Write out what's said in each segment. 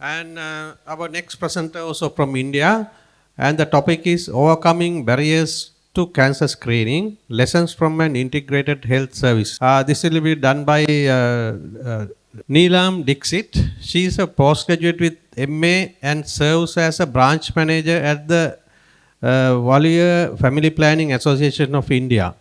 And our next presenter also from India, and the topic is overcoming barriers to cancer screening, lessons from an integrated health service. This will be done by Neelam Dixit. She is a postgraduate with MA and serves as a branch manager at the Valier Family Planning Association of India.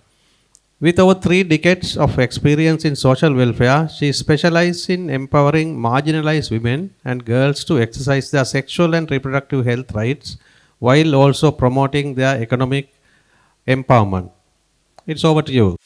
With over 3 decades of experience in social welfare, she specializes in empowering marginalized women and girls to exercise their sexual and reproductive health rights while also promoting their economic empowerment. It's over to you.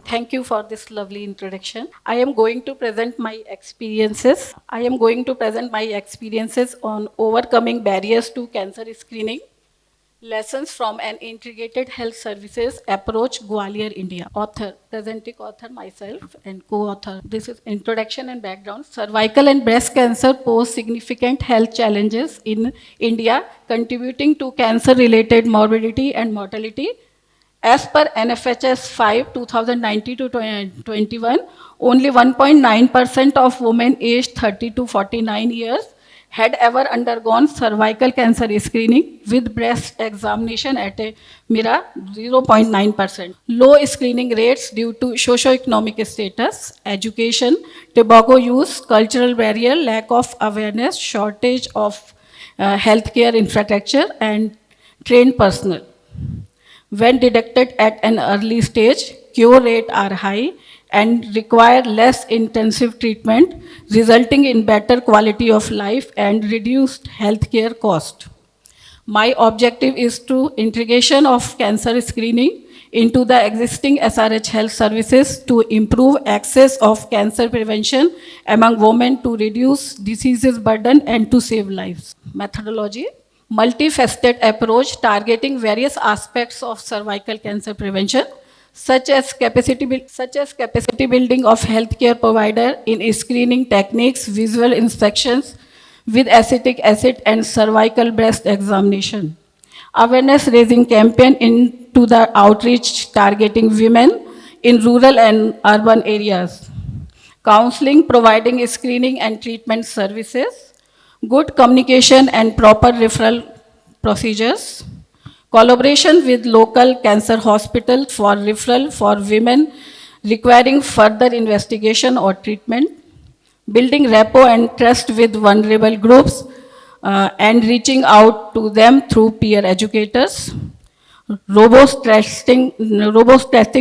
Thank you for this lovely introduction. I am going to present my experiences. On overcoming barriers to cancer screening. Lessons from an integrated health services approach, Gwalior, India. Presenting author myself and co-author. This is introduction and background. Cervical and breast cancer pose significant health challenges in India, contributing to cancer-related morbidity and mortality. As per NFHS 5, 2019 to 21, only 1.9% of women aged 30 to 49 years had ever undergone cervical cancer screening with breast examination at a mere 0.9%. Low screening rates due to socio-economic status, education, tobacco use, cultural barrier, lack of awareness, shortage of healthcare infrastructure, and trained personnel. When detected at an early stage, cure rates are high and require less intensive treatment, resulting in better quality of life and reduced healthcare cost. My objective is to integration of cancer screening into the existing SRH health services to improve access of cancer prevention among women, to reduce diseases burden and to save lives. Methodology: multifaceted approach targeting various aspects of cervical cancer prevention, such as capacity building of healthcare provider in screening techniques, visual inspections with acetic acid and cervical breast examination. Awareness raising campaign into the outreach targeting women in rural and urban areas. Counseling, providing screening and treatment services. Good communication and proper referral procedures. Collaboration with local cancer hospitals for referral for women requiring further investigation or treatment. Building rapport and trust with vulnerable groups and reaching out to them through peer educators. Robust testing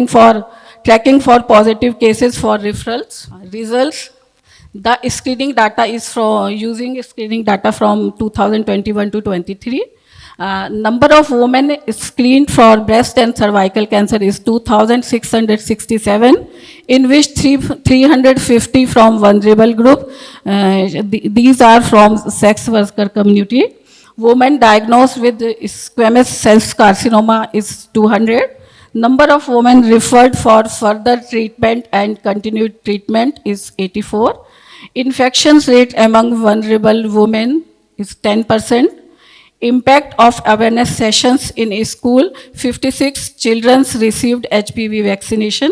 for tracking for positive cases for referrals. Results: the screening data is using screening data from 2021 to 23. Number of women screened for breast and cervical cancer is 2,667, in which 350 from vulnerable group. These are from sex worker community. Women diagnosed with squamous cell carcinoma is 200. Number of women referred for further treatment and continued treatment is 84. Infections rate among vulnerable women is 10%. Impact of awareness sessions in a school: 56 children received HPV vaccination.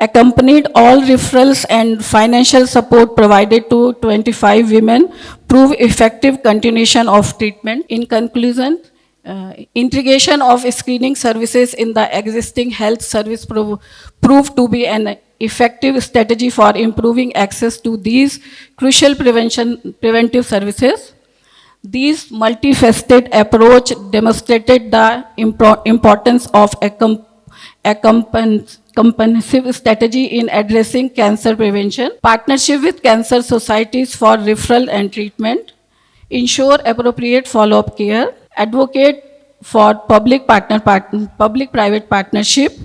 Accompanied all referrals and financial support provided to 25 women prove effective continuation of treatment. In conclusion, integration of screening services in the existing health service proved to be an effective strategy for improving access to these crucial preventive services. This multifaceted approach demonstrated the importance of a comprehensive strategy in addressing cancer prevention. Partnership with cancer societies for referral and treatment. Ensure appropriate follow-up care. Advocate for public-private partnership.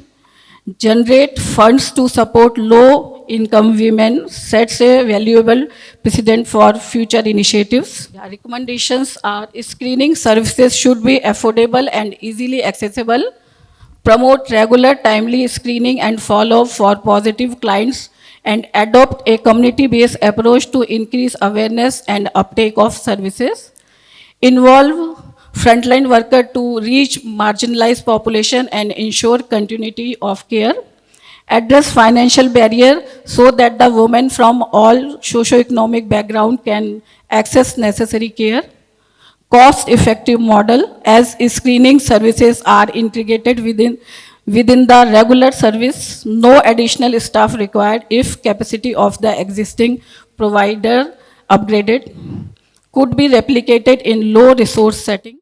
Generate funds to support low income women sets a valuable precedent for future initiatives. Recommendations are screening services should be affordable and easily accessible. Promote regular timely screening and follow-up for positive clients, and adopt a community-based approach to increase awareness and uptake of services. Involve frontline worker to reach marginalized population and ensure continuity of care. Address financial barrier so that the women from all socio-economic background can access necessary care. Cost-effective model, as screening services are integrated within the regular service, no additional staff required if capacity of the existing provider upgraded, could be replicated in low resource setting.